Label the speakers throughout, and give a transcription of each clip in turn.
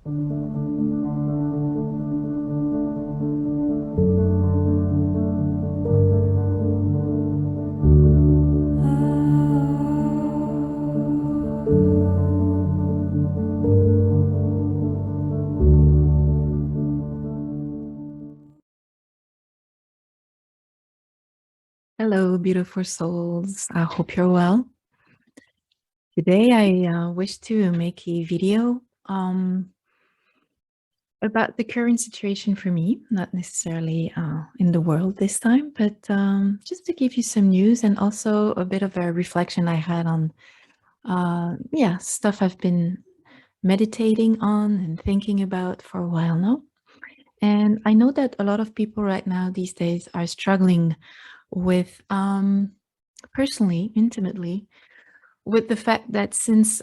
Speaker 1: Hello, beautiful souls. I hope you're well. Today, I wish to make a video about the current situation for me, not necessarily in the world this time, but just to give you some news and also a bit of a reflection I had on, stuff I've been meditating on and thinking about for a while now. And I know that a lot of people right now these days are struggling with, personally, intimately, with the fact that since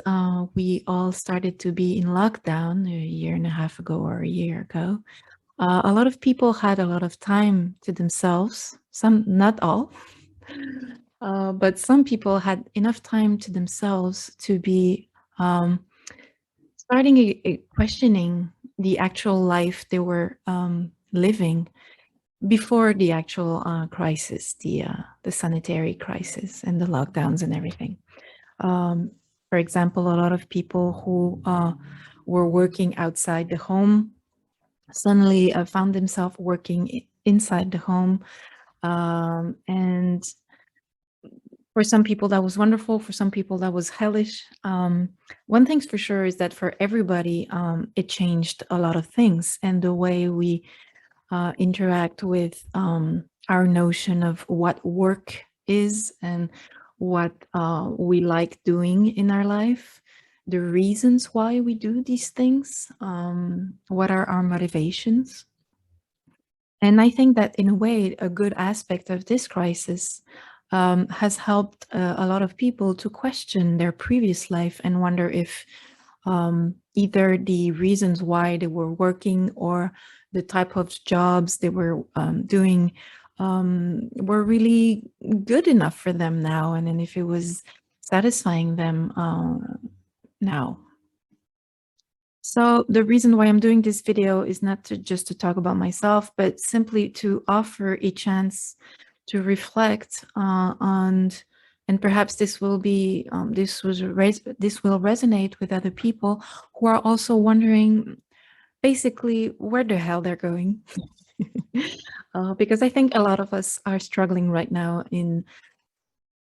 Speaker 1: we all started to be in lockdown a year and a half ago or a year ago, a lot of people had a lot of time to themselves. Some, not all, but some people had enough time to themselves to be starting questioning the actual life they were living before the actual crisis, the sanitary crisis and the lockdowns and everything. For example, a lot of people who were working outside the home suddenly found themselves working inside the home. And for some people that was wonderful, for some people that was hellish. One thing's for sure is that for everybody, it changed a lot of things, and the way we interact with our notion of what work is and what we like doing in our life, the reasons why we do these things, what are our motivations. And I think that in a way, a good aspect of this crisis has helped a lot of people to question their previous life and wonder if either the reasons why they were working or the type of jobs they were doing were really good enough for them now, and then if it was satisfying them now. So the reason why I'm doing this video is not just to talk about myself, but simply to offer a chance to reflect on, and perhaps this will be this will resonate with other people who are also wondering basically where the hell they're going. Because I think a lot of us are struggling right now in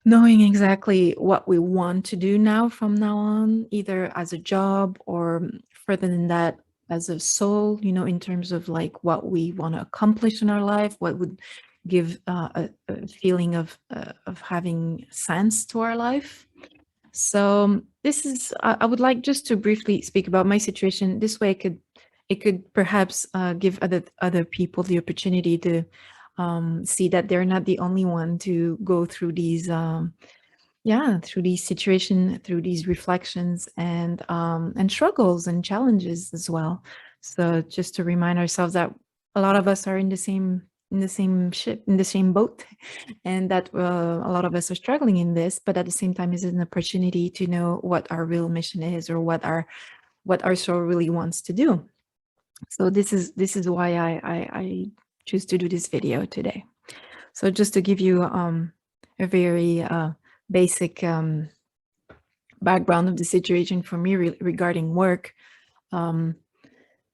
Speaker 1: knowing exactly what we want to do now from now on, either as a job or further than that, as a soul, in terms of like what we want to accomplish in our life, what would give a feeling of having sense to our life. So this is, I would like just to briefly speak about my situation. This way it could perhaps give other people the opportunity to see that they're not the only one to go through these through these situations, through these reflections and struggles and challenges as well. So just to remind ourselves that a lot of us are in the same ship, in the same boat, and that a lot of us are struggling in this, but at the same time is an opportunity to know what our real mission is, or what our soul really wants to do. So this is why I choose to do this video today. So just to give you a very basic background of the situation for me regarding work.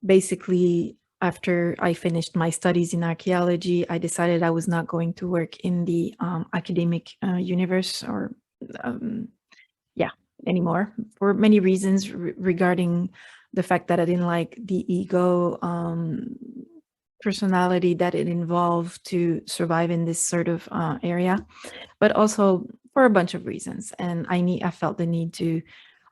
Speaker 1: Basically, after I finished my studies in archaeology, I decided I was not going to work in the academic universe, or anymore, for many reasons regarding the fact that I didn't like the ego personality that it involved to survive in this sort of area, but also for a bunch of reasons. And I felt the need to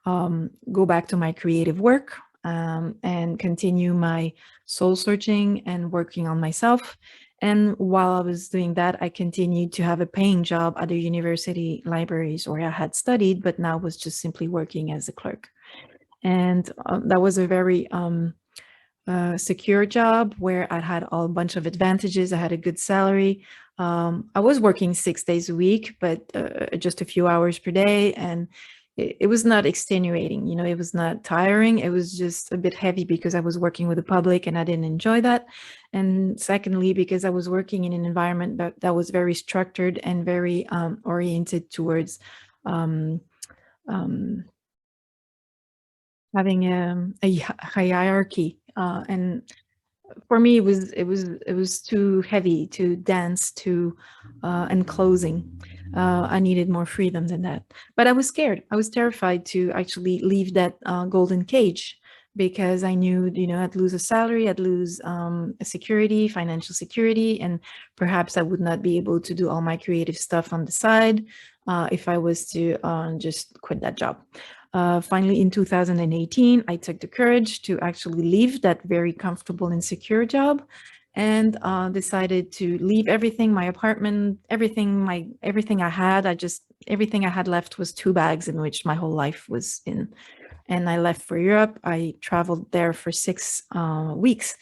Speaker 1: go back to my creative work and continue my soul searching and working on myself. And while I was doing that, I continued to have a paying job at the university libraries where I had studied, but now was just simply working as a clerk. And that was a very secure job where I had a bunch of advantages. I had a good salary. I was working 6 days a week, but just a few hours per day. And it was not extenuating, you know, it was not tiring. It was just a bit heavy because I was working with the public and I didn't enjoy that. And secondly, because I was working in an environment that was very structured and very oriented towards um, um, having a hierarchy. And for me, it was too heavy, too dense, too enclosing. I needed more freedom than that. But I was scared. I was terrified to actually leave that golden cage because I knew, you know, I'd lose a salary, I'd lose a security, financial security, and perhaps I would not be able to do all my creative stuff on the side if I was to just quit that job. Finally, in 2018, I took the courage to actually leave that very comfortable and secure job and decided to leave everything, my apartment, everything I had. Everything I had left was 2 bags in which my whole life was in. And I left for Europe. I traveled there for 6 weeks,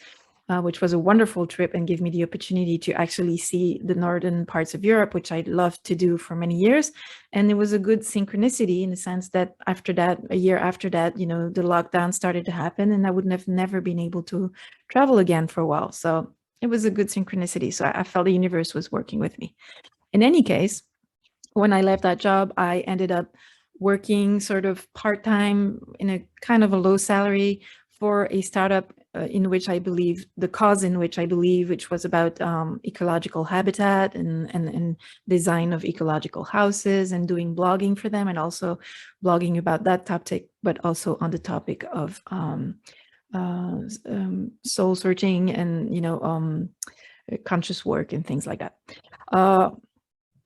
Speaker 1: which was a wonderful trip and gave me the opportunity to actually see the northern parts of Europe, which I'd loved to do for many years. And it was a good synchronicity in the sense that after that, a year after that, you know, the lockdown started to happen and I would have never been able to travel again for a while. So it was a good synchronicity. So I felt the universe was working with me. In any case, when I left that job, I ended up working sort of part-time in a kind of a low salary for a startup in which I believe, the cause in which I believe, which was about ecological habitat and design of ecological houses and doing blogging for them, and also blogging about that topic, but also on the topic of soul searching and, you know, conscious work and things like that.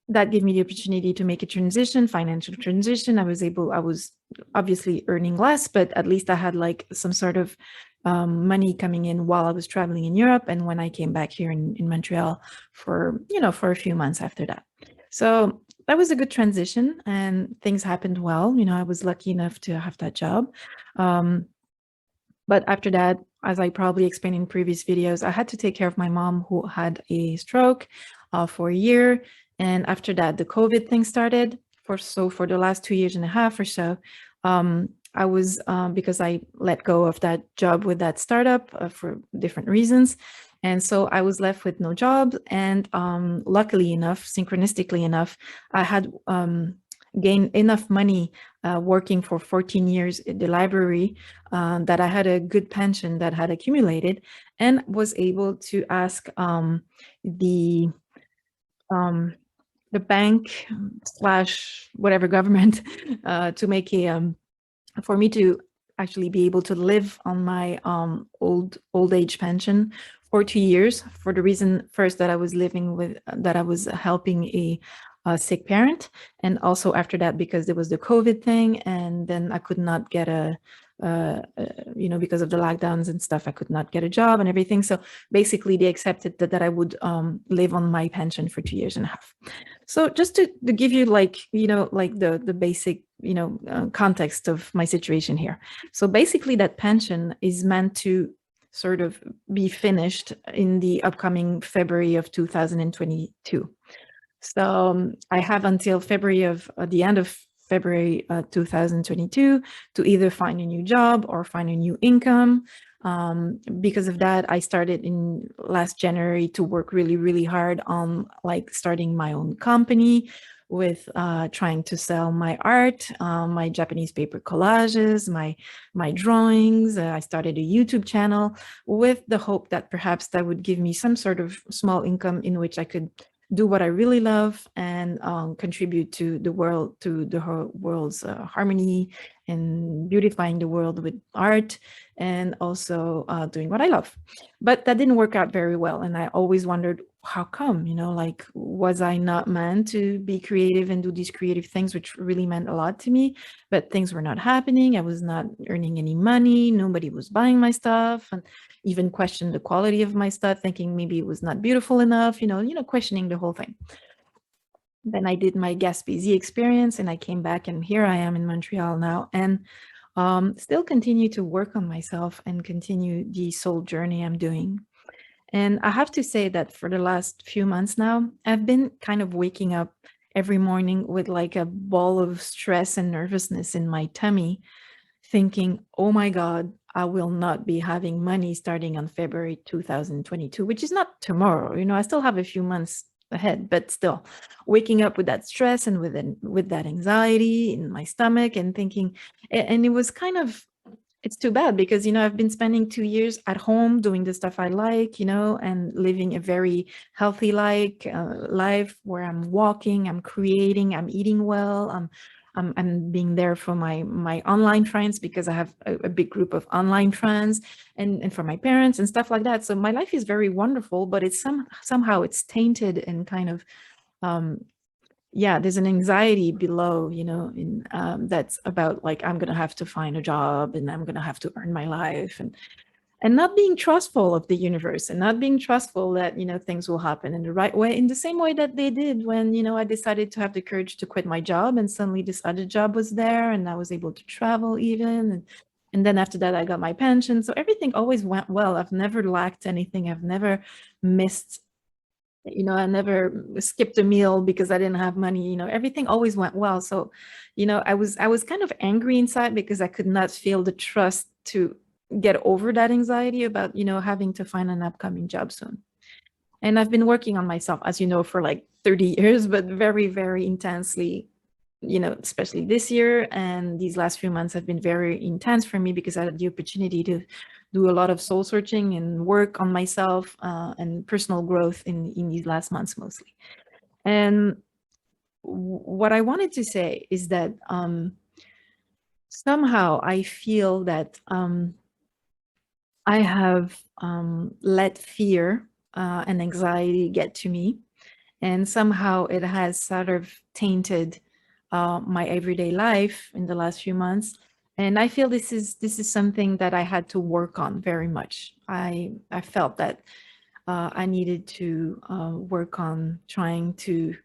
Speaker 1: That gave me the opportunity to make a transition, financial transition. I was obviously earning less, but at least I had like some sort of money coming in while I was traveling in Europe. And when I came back here in Montreal for, you know, for a few months after that. So that was a good transition and things happened well. You know, I was lucky enough to have that job. But after that, as I probably explained in previous videos, I had to take care of my mom who had a stroke for a year. And after that, the COVID thing started. For the last 2 years and a half or so, I was, because I let go of that job with that startup for different reasons. And so I was left with no job. And luckily enough, synchronistically enough, I had gained enough money working for 14 years at the library that I had a good pension that had accumulated and was able to ask the bank slash whatever government to make a for me to actually be able to live on my old age pension for 2 years, for the reason first that I was helping a sick parent, and also after that because there was the COVID thing, and then I could not get you know, because of the lockdowns and stuff, I could not get a job and everything. So basically they accepted that I would live on my pension for 2 years and a half. So just to give you like, you know, like the basic, you know, context of my situation here. So basically that pension is meant to sort of be finished in the upcoming February of 2022. So I have until February of the end of February 2022 to either find a new job or find a new income. Because of that, I started in last January to work really, really hard on like starting my own company with trying to sell my art, my Japanese paper collages, my drawings. I started a YouTube channel with the hope that perhaps that would give me some sort of small income in which I could do what I really love and contribute to the world, to the whole world's harmony and beautifying the world with art, and also doing what I love. But that didn't work out very well. And I always wondered, how come, you know, like, was I not meant to be creative and do these creative things, which really meant a lot to me, but things were not happening. I was not earning any money. Nobody was buying my stuff, and even questioned the quality of my stuff, thinking maybe it was not beautiful enough, you know, questioning the whole thing. Then I did my Gaspésie experience and I came back, and here I am in Montreal now, and still continue to work on myself and continue the soul journey I'm doing. And I have to say that for the last few months now, I've been kind of waking up every morning with like a ball of stress and nervousness in my tummy, thinking, oh my God, I will not be having money starting on February 2022, which is not tomorrow. You know, I still have a few months ahead, but still waking up with that stress and with that anxiety in my stomach and thinking, and it was kind of, it's too bad because, you know, I've been spending 2 years at home doing the stuff I like, you know, and living a very healthy life where I'm walking, I'm creating, I'm eating well, I'm being there for my online friends because I have a big group of online friends, and for my parents and stuff like that. So my life is very wonderful, but it's somehow it's tainted and kind of um, yeah, there's an anxiety below, you know, in that's about like I'm gonna have to find a job and I'm gonna have to earn my life, and not being trustful of the universe and not being trustful that, you know, things will happen in the right way, in the same way that they did when, you know, I decided to have the courage to quit my job, and suddenly this other job was there and I was able to travel even, and then after that I got my pension. So everything always went well. I've never lacked anything. I've never missed, you know, I never skipped a meal because I didn't have money. You know, everything always went well. So, you know, I was kind of angry inside because I could not feel the trust to get over that anxiety about, you know, having to find an upcoming job soon. And I've been working on myself, as you know, for like 30 years, but very, very intensely, you know, especially this year. And these last few months have been very intense for me because I had the opportunity to do a lot of soul searching and work on myself and personal growth in these last months mostly. And what I wanted to say is that somehow I feel that I have let fear and anxiety get to me, and somehow it has sort of tainted my everyday life in the last few months. And I feel this is something that I had to work on very much. I felt that I needed to work on trying to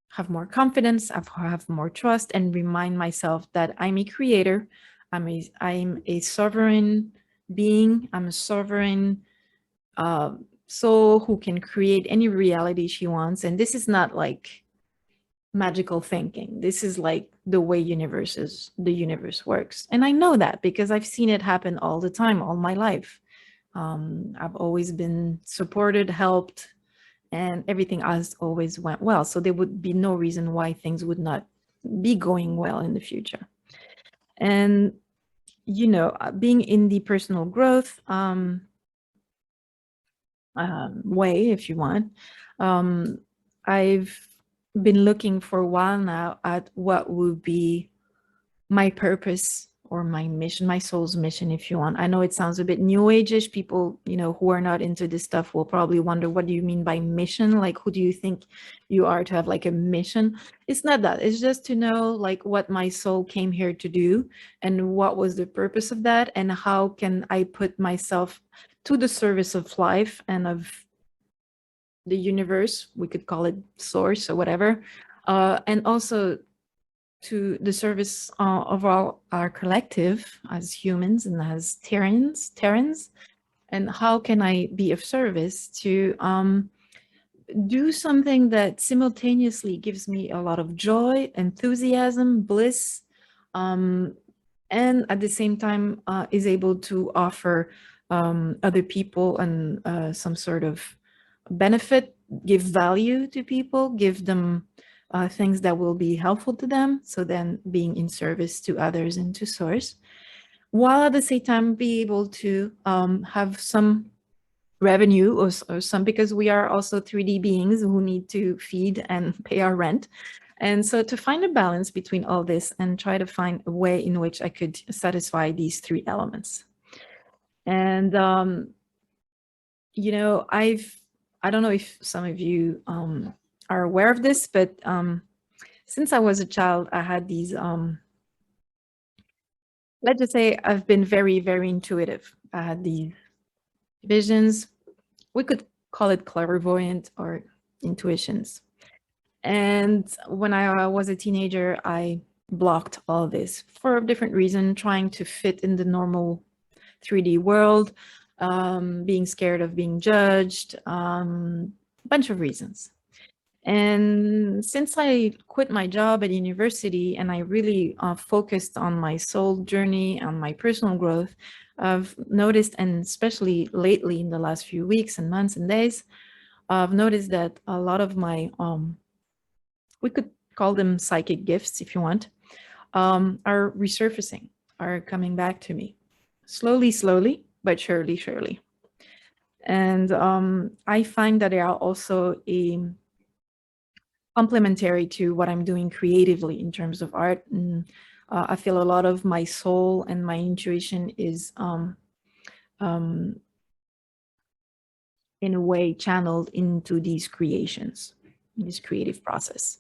Speaker 1: have more confidence, have more trust, and remind myself that I'm a creator. I'm a sovereign being. I'm a sovereign soul who can create any reality she wants. And this is not like magical thinking. This is like the way the universe works. And I know that because I've seen it happen all the time, all my life. I've always been supported, helped, and everything has always went well. So there would be no reason why things would not be going well in the future. And, you know, being in the personal growth way, if you want, I've been looking for a while now at what would be my purpose or my mission, my soul's mission, if you want. I know it sounds a bit new age-ish. People, you know, who are not into this stuff will probably wonder, what do you mean by mission? Like, who do you think you are to have like a mission? It's not that. It's just to know like what my soul came here to do and what was the purpose of that, and how can I put myself to the service of life and of the universe. We could call it source or whatever. And also to the service of all our collective as humans and as Terrans, and how can I be of service to do something that simultaneously gives me a lot of joy, enthusiasm, bliss, and at the same time is able to offer other people and some sort of benefit, give value to people, give them things that will be helpful to them. So then being in service to others and to source, while at the same time be able to have some revenue or some, because we are also 3D beings who need to feed and pay our rent. And so to find a balance between all this and try to find a way in which I could satisfy these three elements. And, you know, I don't know if some of you are aware of this, but since I was a child, I had these, let's just say I've been very, very intuitive. I had these visions. We could call it clairvoyant or intuitions. And when I was a teenager, I blocked all this for a different reason, trying to fit in the normal 3D world, being scared of being judged, a bunch of reasons. And since I quit my job at university and I really focused on my soul journey, on my personal growth, I've noticed, and especially lately in the last few weeks and months and days, I've noticed that a lot of my, we could call them psychic gifts if you want, are resurfacing, are coming back to me. Slowly, but surely. And I find that they are also complementary to what I'm doing creatively in terms of art. And I feel a lot of my soul and my intuition is in a way channeled into these creations, this creative process.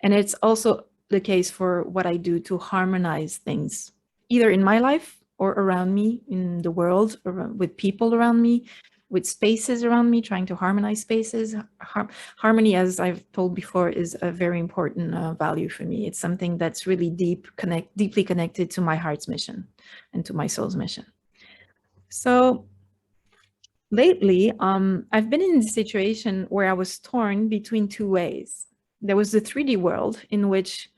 Speaker 1: And it's also the case for what I do to harmonize things, either in my life or around me, in the world, with people around me, with spaces around me, trying to harmonize spaces. Harmony, as I've told before, is a very important value for me. It's something that's really deeply connected to my heart's mission and to my soul's mission. So lately, I've been in a situation where I was torn between two ways. There was the 3D world in which,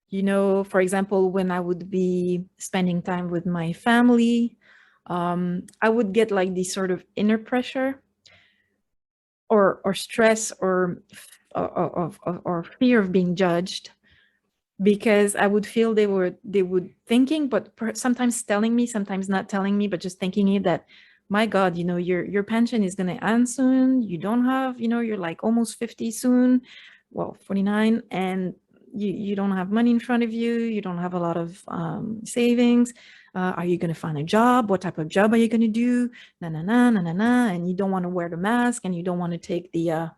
Speaker 1: you know, for example, when I would be spending time with my family, I would get like this sort of inner pressure or stress or fear of being judged, because I would feel they would thinking, but sometimes telling me, sometimes not telling me, but just thinking it that, my God, you know, your pension is going to end soon. You don't have, you know, you're like almost 50 soon, well, 49, and you don't have money in front of you. You don't have a lot of savings. Are you going to find a job? What type of job are you going to do? Na na na na na na. And you don't want to wear the mask, and you don't want to take the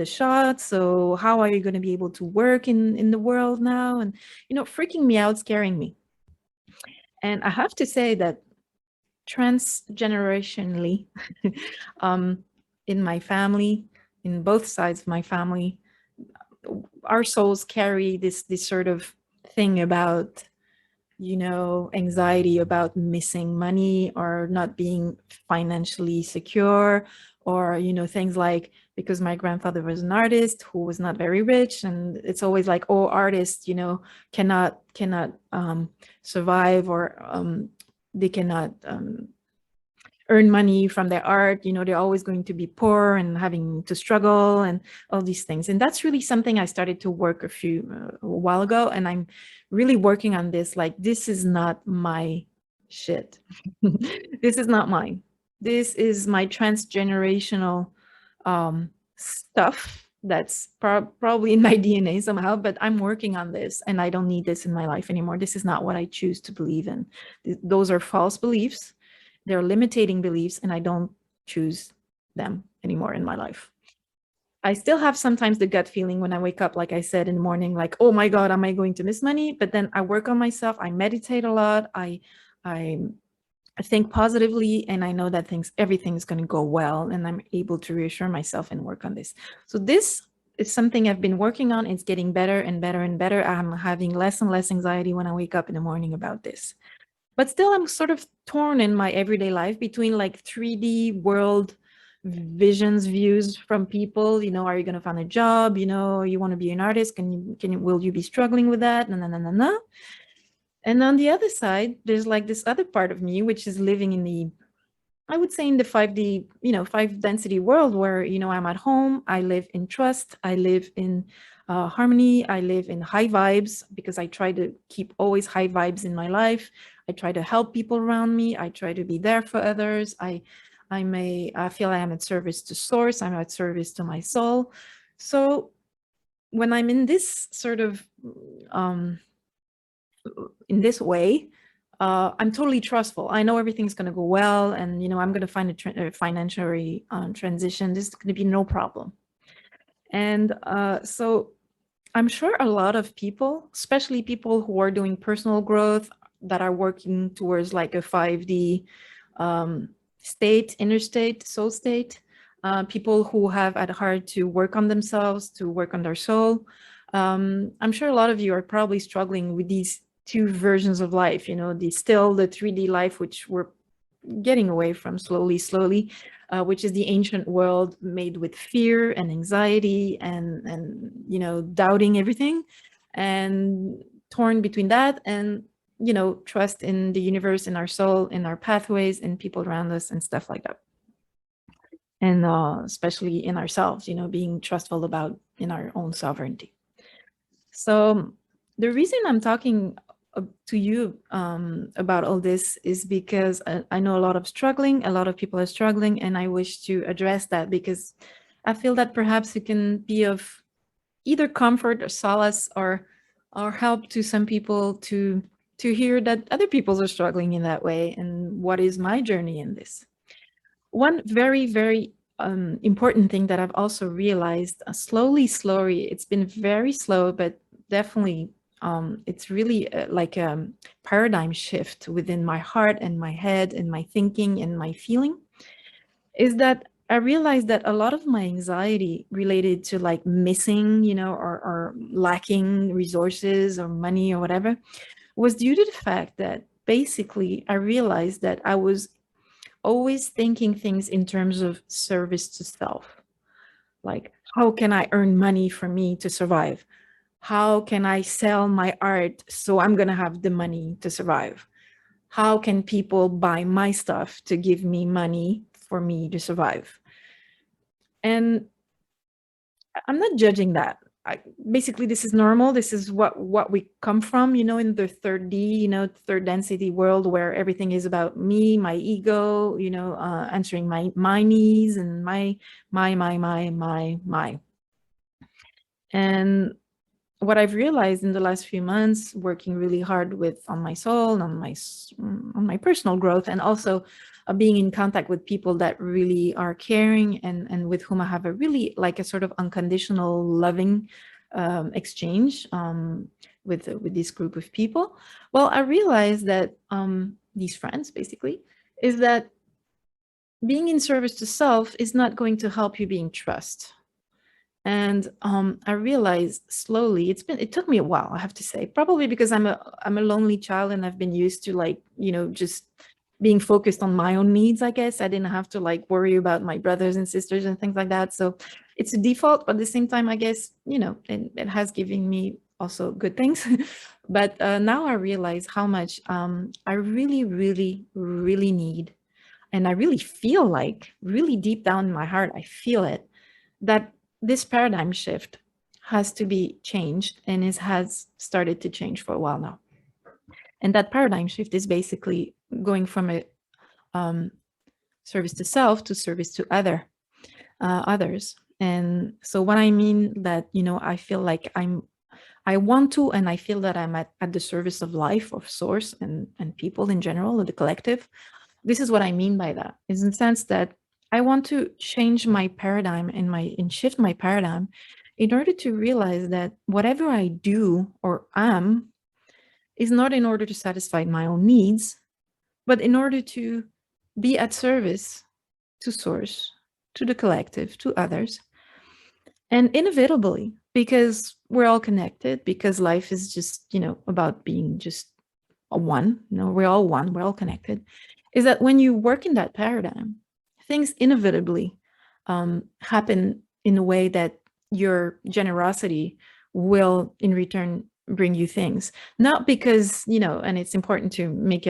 Speaker 1: shot. So how are you going to be able to work in the world now? And, you know, freaking me out, scaring me. And I have to say that transgenerationally, in my family, in both sides of my family, our souls carry this sort of thing about, you know, anxiety about missing money or not being financially secure, or, you know, things like, because my grandfather was an artist who was not very rich, and it's always like, oh, artists, you know, cannot survive, or they cannot earn money from their art, you know, they're always going to be poor and having to struggle and all these things. And that's really something I started to work a while ago, and I'm really working on this. Like, this is not my shit. This is not mine. This is my transgenerational stuff that's probably in my DNA somehow, but I'm working on this, and I don't need this in my life anymore. This is not what I choose to believe in. Those are false beliefs. They're limiting beliefs, and I don't choose them anymore in my life. I still have sometimes the gut feeling when I wake up, like I said, in the morning, like, oh my God, am I going to miss money? But then I work on myself. I meditate a lot. I think positively, and I know that everything's going to go well, and I'm able to reassure myself and work on this. So this is something I've been working on. It's getting better and better and better. I'm having less and less anxiety when I wake up in the morning about this. But still, I'm sort of torn in my everyday life between like 3D world visions, views from people. You know, are you going to find a job? You know, you want to be an artist? Will you be struggling with that? No. And on the other side, there's like this other part of me, which is living in the, I would say, in the 5D, you know, 5 density world where, you know, I'm at home, I live in trust, I live in harmony, I live in high vibes, because I try to keep always high vibes in my life. I try to help people around me. I try to be there for others. I feel I am at service to source. I'm at service to my soul. So when I'm in this sort of, in this way, I'm totally trustful. I know everything's going to go well, and, you know, I'm going to find a financial transition. This is going to be no problem. And so I'm sure a lot of people, especially people who are doing personal growth, that are working towards like a 5D state, inner state, soul state, people who have at heart to work on themselves, to work on their soul. I'm sure a lot of you are probably struggling with these two versions of life, you know, the 3D life, which we're getting away from slowly, which is the ancient world made with fear and anxiety and doubting everything, and torn between that and trust in the universe, in our soul, in our pathways, in people around us and stuff like that. And especially in ourselves, being trustful about in our own sovereignty. So the reason I'm talking to you about all this is because I know a lot of people are struggling, and I wish to address that because I feel that perhaps it can be of either comfort or solace or help to some people to hear that other people are struggling in that way, and what is my journey in this. One very, very important thing that I've also realized slowly, it's been very slow, but definitely it's really like a paradigm shift within my heart and my head and my thinking and my feeling, is that I realized that a lot of my anxiety related to like missing, or lacking resources or money or whatever, was due to the fact that basically I realized that I was always thinking things in terms of service to self. Like, how can I earn money for me to survive? How can I sell my art so I'm going to have the money to survive? How can people buy my stuff to give me money for me to survive? And I'm not judging that. Basically, this is normal. This is what we come from, in the 3D, third density world, where everything is about me, my ego, answering my needs and my. And what I've realized in the last few months, working really hard on my soul, on my personal growth, and also being in contact with people that really are caring and with whom I have a really like a sort of unconditional loving exchange with this group of people. Well, I realized that these friends basically is that being in service to self is not going to help you being trust. And I realized slowly, it took me a while, I have to say, probably because I'm a lonely child and I've been used to like, just being focused on my own needs, I guess. I didn't have to like worry about my brothers and sisters and things like that. So it's a default, but at the same time, I guess, it has given me also good things. But now I realize how much I really, really, really need. And I really feel like, really deep down in my heart, I feel it, that this paradigm shift has to be changed, and it has started to change for a while now. And that paradigm shift is basically going from a service to self to service to others. And so what I mean that, I feel like I want to, and I feel that I'm at the service of life, of source, and people in general, or the collective. This is what I mean by that, is in the sense that I want to change my paradigm and shift my paradigm in order to realize that whatever I do or am is not in order to satisfy my own needs, but in order to be at service to source, to the collective, to others. And inevitably, because we're all connected, because life is just, about being just a one, we're all one, we're all connected, is that when you work in that paradigm, things inevitably happen in a way that your generosity will in return bring you things. Not because, and it's important to make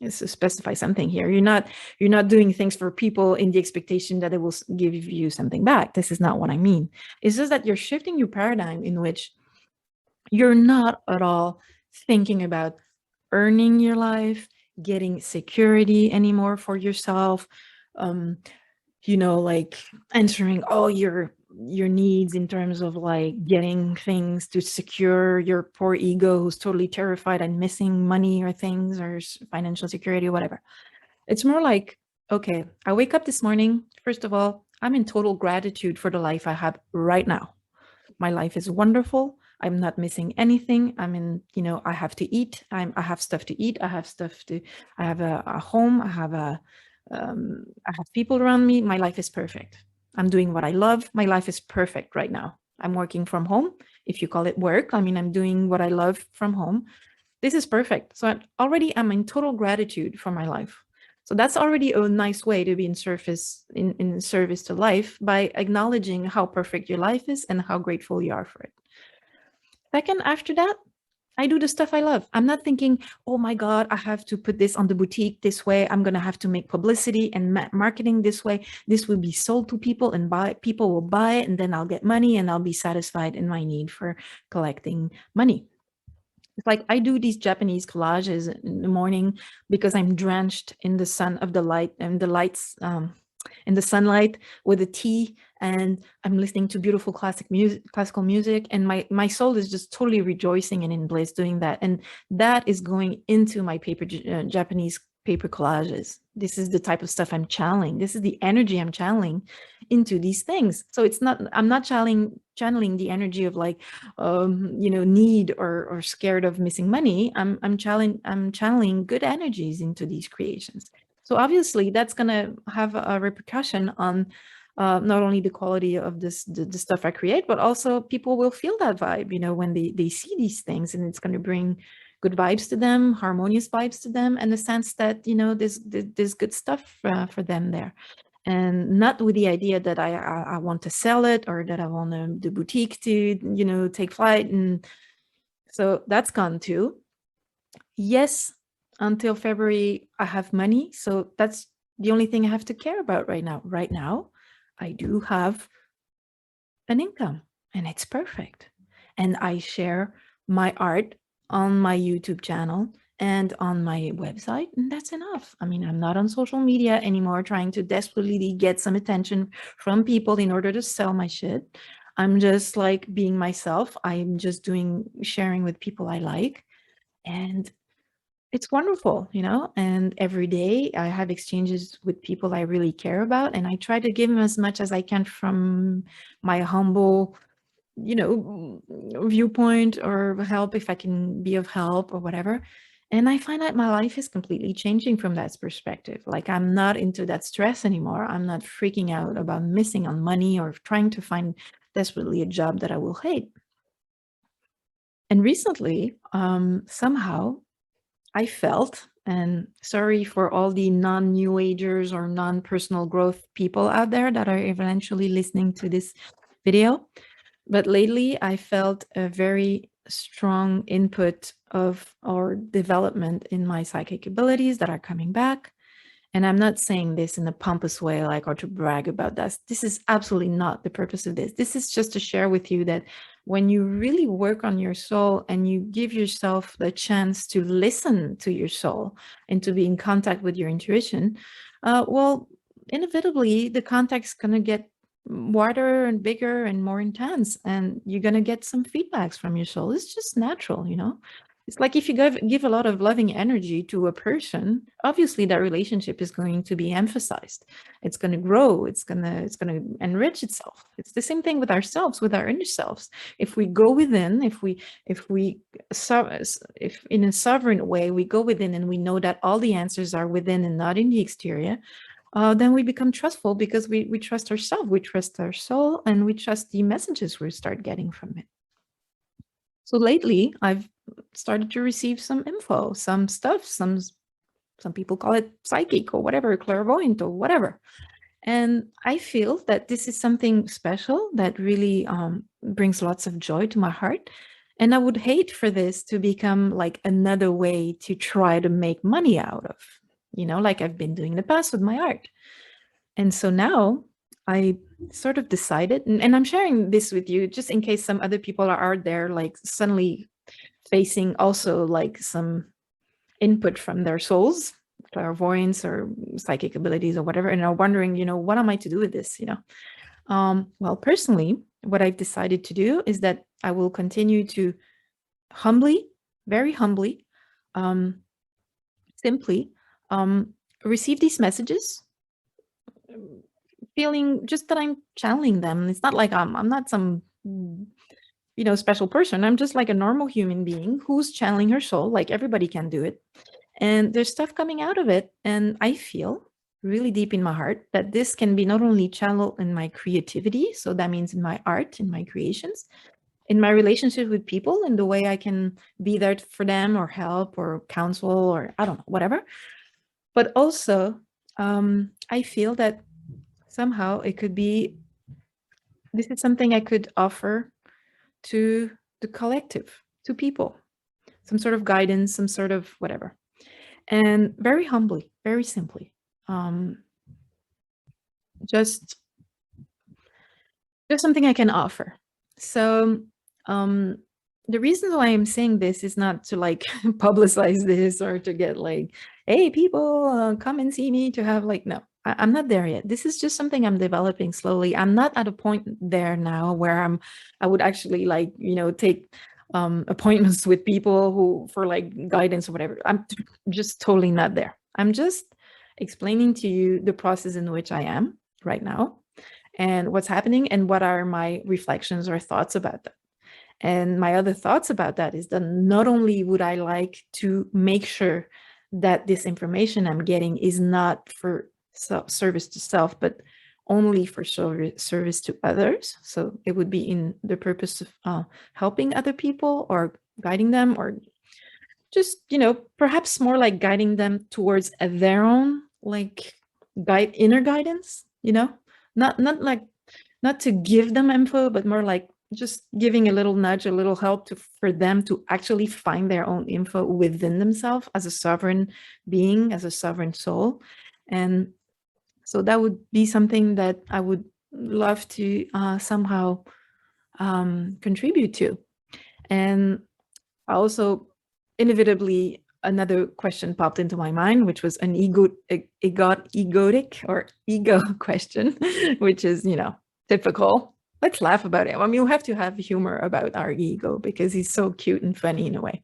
Speaker 1: specify something here. You're not doing things for people in the expectation that it will give you something back. This is not what I mean. It's just that you're shifting your paradigm in which you're not at all thinking about earning your life, getting security anymore for yourself, like answering all your needs in terms of like getting things to secure your poor ego who's totally terrified and missing money or things or financial security or whatever. It's more like, okay, I wake up this morning. First of all, I'm in total gratitude for the life I have right now. My life is wonderful. I'm not missing anything. I mean, I have to eat. I have stuff to eat. I have a home. I have people around me. My life is perfect. I'm doing what I love. My life is perfect right now. I'm working from home. If you call it work, I mean, I'm doing what I love from home. This is perfect. So I'm in total gratitude for my life. So that's already a nice way to be in service to life, by acknowledging how perfect your life is and how grateful you are for it. Second, after that, I do the stuff I love. I'm not thinking, oh my God, I have to put this on the boutique this way. I'm going to have to make publicity and marketing this way. This will be sold to people and people will buy it, and then I'll get money and I'll be satisfied in my need for collecting money. It's like I do these Japanese collages in the morning because I'm drenched in the sun of the light and the lights in the sunlight with a tea, and I'm listening to beautiful classical music, and my soul is just totally rejoicing and in bliss doing that, and that is going into my Japanese paper collages. This is the type of stuff I'm channeling. This is the energy I'm channeling into these things. So it's not, I'm not channeling the energy of like need or scared of missing money. I'm channeling good energies into these creations. So obviously that's going to have a repercussion on not only the quality of the stuff I create, but also people will feel that vibe, when they see these things, and it's going to bring good vibes to them, harmonious vibes to them, and the sense that, there's good stuff for them there. And not with the idea that I want to sell it, or that I want the boutique to, take flight. And so that's gone too. Yes, until February, I have money. So that's the only thing I have to care about right now. Right now, I do have an income, and it's perfect. And I share my art on my YouTube channel and on my website, and that's enough. I mean, I'm not on social media anymore trying to desperately get some attention from people in order to sell my shit. I'm just like being myself. I'm just sharing with people I like, and it's wonderful, and every day I have exchanges with people I really care about, and I try to give them as much as I can from my humble, viewpoint, or help if I can be of help or whatever. And I find that my life is completely changing from that perspective. Like, I'm not into that stress anymore. I'm not freaking out about missing on money or trying to find desperately a job that I will hate. And recently, somehow I felt, and sorry for all the non-New Agers or non-personal growth people out there that are eventually listening to this video, but lately I felt a very strong input of our development in my psychic abilities that are coming back. And I'm not saying this in a pompous way, like, or to brag about that. This is absolutely not the purpose of this. This is just to share with you that when you really work on your soul and you give yourself the chance to listen to your soul and to be in contact with your intuition, well, inevitably the contact's going to get wider and bigger and more intense, and you're going to get some feedbacks from your soul. It's just natural, It's like if you give a lot of loving energy to a person, obviously that relationship is going to be emphasized. It's going to grow. It's going to enrich itself. It's the same thing with ourselves, with our inner selves. If we go within, if in a sovereign way we go within and we know that all the answers are within and not in the exterior, then we become trustful because we trust ourselves, we trust our soul, and we trust the messages we start getting from it. So lately, I've started to receive some info, some stuff, some people call it psychic or whatever, clairvoyant or whatever. And I feel that this is something special that really brings lots of joy to my heart. And I would hate for this to become like another way to try to make money out of, like I've been doing in the past with my art. And so now I sort of decided, and I'm sharing this with you just in case some other people are out there like suddenly facing also like some input from their souls, clairvoyance or psychic abilities or whatever, and are wondering, what am I to do with this, Well, personally, what I've decided to do is that I will continue to humbly, very humbly, simply receive these messages, feeling just that I'm channeling them. It's not like I'm not some special person. I'm just like a normal human being who's channeling her soul, like everybody can do it. And there's stuff coming out of it, and I feel really deep in my heart that this can be not only channeled in my creativity, so that means in my art, in my creations, in my relationship with people, in the way I can be there for them or help or counsel or I don't know, whatever. But also, I feel that somehow it could be, this is something I could offer to the collective, to people, some sort of guidance, some sort of whatever. And very humbly, very simply, um, just there's something I can offer. So um, the reason why I'm saying this is not to like publicize this or to get like, hey, people, come and see me to have like, no, I'm not there yet. This is just something I'm developing slowly. I'm not at a point there now where I would actually like, take appointments with people who for like guidance or whatever. I'm just totally not there. I'm just explaining to you the process in which I am right now and what's happening and what are my reflections or thoughts about that. And my other thoughts about that is that not only would I like to make sure that this information I'm getting is not for service to self, but only for service to others. So it would be in the purpose of helping other people or guiding them, or just, perhaps more like guiding them towards their own like inner guidance, not like, not to give them info, but more like just giving a little nudge, a little help for them to actually find their own info within themselves as a sovereign being, as a sovereign soul. And so that would be something that I would love to somehow contribute to. And also, inevitably, another question popped into my mind, which was an egotic or ego question, which is, typical. Let's laugh about it. I mean, we have to have humor about our ego because he's so cute and funny in a way.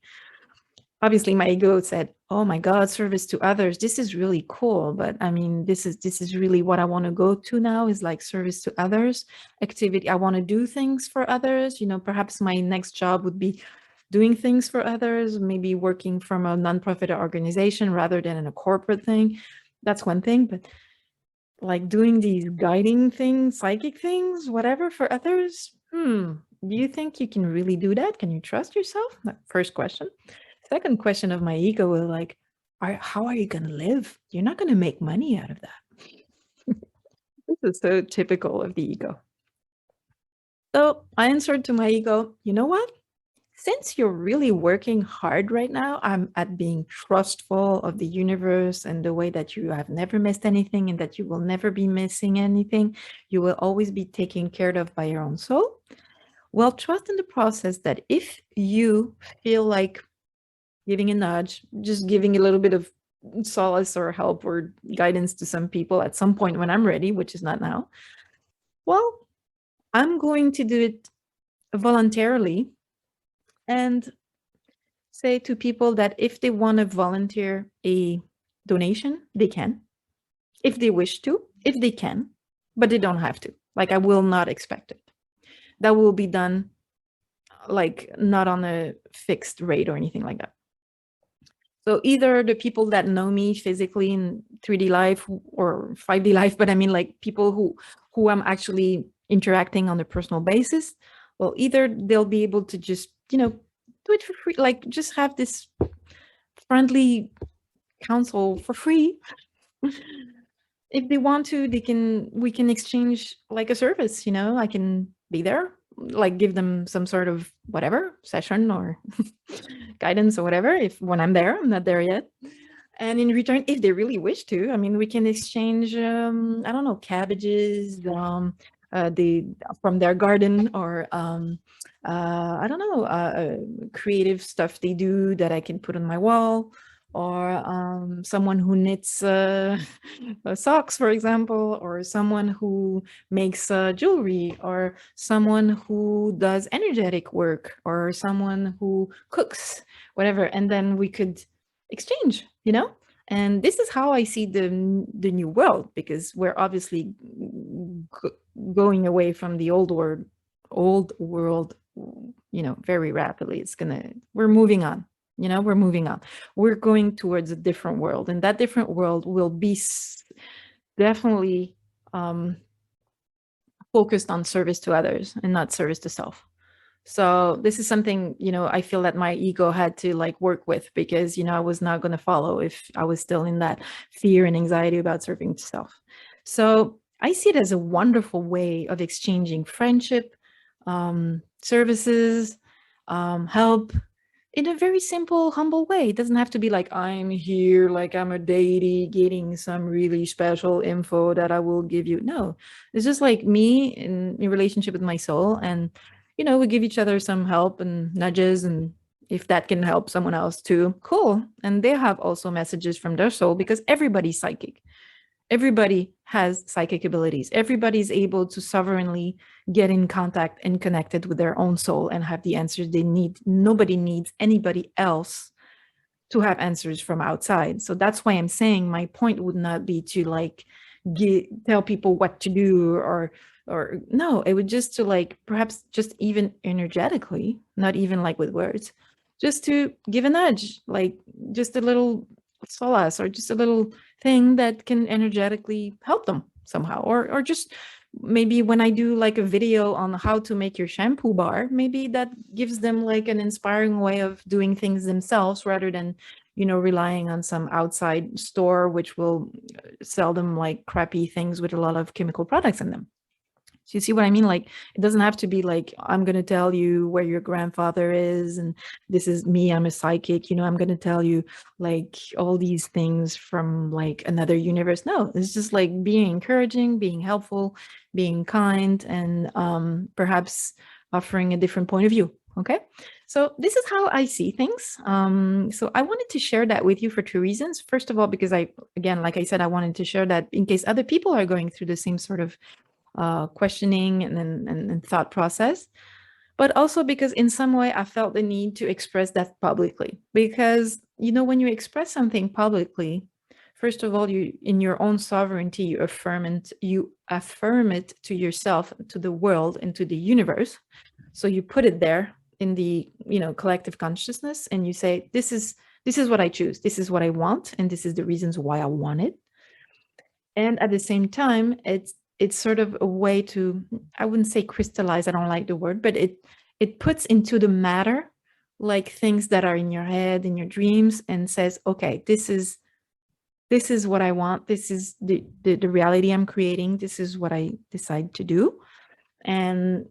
Speaker 1: Obviously, my ego said, "Oh my God, service to others. This is really cool." But I mean, this is really what I want to go to now, is like service to others, activity. I want to do things for others. Perhaps my next job would be doing things for others, maybe working from a nonprofit organization rather than in a corporate thing. That's one thing. But like doing these guiding things, psychic things, whatever for others, do you think you can really do that? Can you trust yourself? That first question. Second question of my ego was like, how are you going to live? You're not going to make money out of that. This is so typical of the ego. So I answered to my ego, you know what? Since you're really working hard right now, I'm at being trustful of the universe and the way that you have never missed anything and that you will never be missing anything. You will always be taken care of by your own soul. Well, trust in the process that if you feel like giving a nudge, just giving a little bit of solace or help or guidance to some people at some point when I'm ready, which is not now, well, I'm going to do it voluntarily and say to people that if they want to volunteer a donation, they can. If they wish to, if they can, but they don't have to. Like, I will not expect it. That will be done like not on a fixed rate or anything like that. So either the people that know me physically in 3D life or 5D life, but I mean like people who I'm actually interacting on a personal basis, well, either they'll be able to just, do it for free, like just have this friendly counsel for free. If they want to, we can exchange like a service, I can be there, like give them some sort of whatever session or guidance or whatever, if when I'm there. I'm not there yet. And in return, if they really wish to, I mean, we can exchange I don't know, cabbages from their garden, or I don't know, creative stuff they do that I can put on my wall, or someone who knits socks, for example, or someone who makes jewelry, or someone who does energetic work, or someone who cooks, whatever. And then we could exchange, and this is how I see the new world, because we're obviously going away from the old world, very rapidly. We're moving on. We're moving on. We're going towards a different world, and that different world will be definitely focused on service to others and not service to self. So this is something, I feel that my ego had to like work with, because, I was not going to follow if I was still in that fear and anxiety about serving self. So I see it as a wonderful way of exchanging friendship, services, help, in a very simple, humble way. It doesn't have to be like, I'm here, like I'm a deity getting some really special info that I will give you. No, it's just like me in relationship with my soul. And, we give each other some help and nudges. And if that can help someone else too, cool. And they have also messages from their soul, because everybody's psychic. Everybody has psychic abilities. Everybody's able to sovereignly get in contact and connected with their own soul and have the answers they need. Nobody needs anybody else to have answers from outside. So that's why I'm saying my point would not be to like tell people what to do, or no, it would just to like perhaps just even energetically, not even like with words, just to give a nudge, like just a little solace, or just a little thing that can energetically help them somehow, or just maybe when I do like a video on how to make your shampoo bar, maybe that gives them like an inspiring way of doing things themselves, rather than relying on some outside store which will sell them like crappy things with a lot of chemical products in them. So you see what I mean? Like, it doesn't have to be like, I'm going to tell you where your grandfather is, and this is me, I'm a psychic, I'm going to tell you like all these things from like another universe. No, it's just like being encouraging, being helpful, being kind, and perhaps offering a different point of view. Okay. So this is how I see things. So I wanted to share that with you for two reasons. First of all, because again, like I said, I wanted to share that in case other people are going through the same sort of questioning and thought process, but also because in some way I felt the need to express that publicly. Because, when you express something publicly, first of all, you, in your own sovereignty, you affirm it to yourself, to the world, and to the universe. So you put it there in the, collective consciousness, and you say, this is what I choose, this is what I want, and this is the reasons why I want it. And at the same time, it's sort of a way to, I wouldn't say crystallize, I don't like the word, but it puts into the matter like things that are in your head, in your dreams, and says, okay, this is what I want, this is the reality I'm creating, this is what I decide to do. And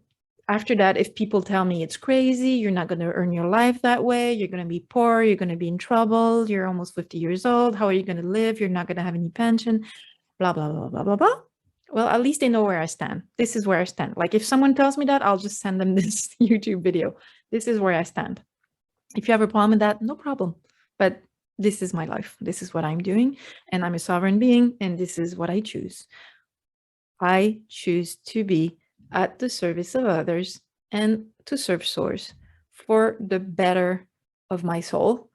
Speaker 1: after that, if people tell me it's crazy, you're not going to earn your life that way, you're going to be poor, you're going to be in trouble, you're almost 50 years old, how are you going to live, you're not going to have any pension, blah, blah, blah, blah, blah, blah. Well, at least they know where I stand. This is where I stand. Like if someone tells me that, I'll just send them this YouTube video. This is where I stand. If you have a problem with that, no problem. But this is my life. This is what I'm doing. And I'm a sovereign being. And this is what I choose. I choose to be at the service of others and to serve source for the better of my soul,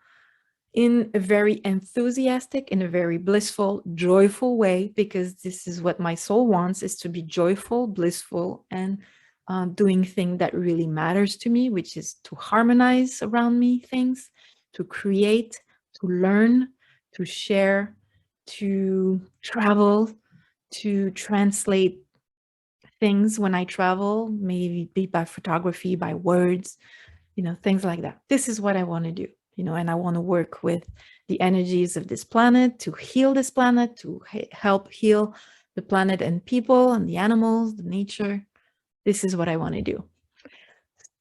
Speaker 1: in a very enthusiastic, in a very blissful, joyful way, because this is what my soul wants, is to be joyful, blissful, and doing things that really matters to me, which is to harmonize around me things, to create, to learn, to share, to travel, to translate things when I travel, maybe be by photography, by words, things like that. This is what I want to do. And I want to work with the energies of this planet to heal this planet, to help heal the planet and people and the animals, the nature. This is what I want to do.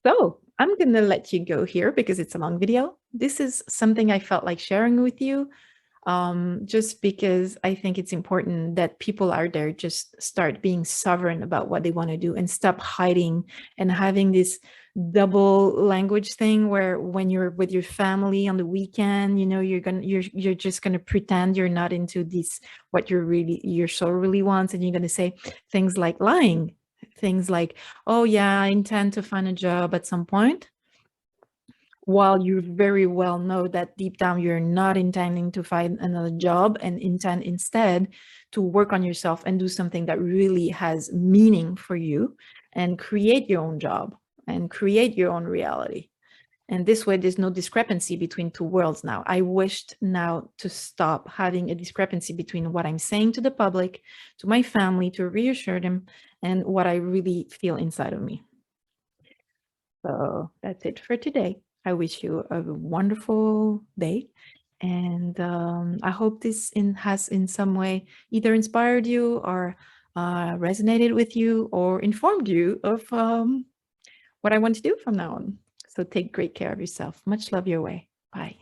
Speaker 1: So I'm going to let you go here because it's a long video. This is something I felt like sharing with you, just because I think it's important that people out there just start being sovereign about what they want to do and stop hiding and having this double language thing where when you're with your family on the weekend, you're just gonna pretend you're not into this, what your soul really wants, and you're gonna say things like lying, things like, oh yeah, I intend to find a job at some point, while you very well know that deep down you're not intending to find another job and intend instead to work on yourself and do something that really has meaning for you and create your own job and create your own reality. And this way, there's no discrepancy between two worlds now. I wished now to stop having a discrepancy between what I'm saying to the public, to my family, to reassure them, and what I really feel inside of me. So that's it for today. I wish you a wonderful day. And I hope this has in some way either inspired you or resonated with you or informed you of what I want to do from now on. So take great care of yourself. Much love your way. Bye.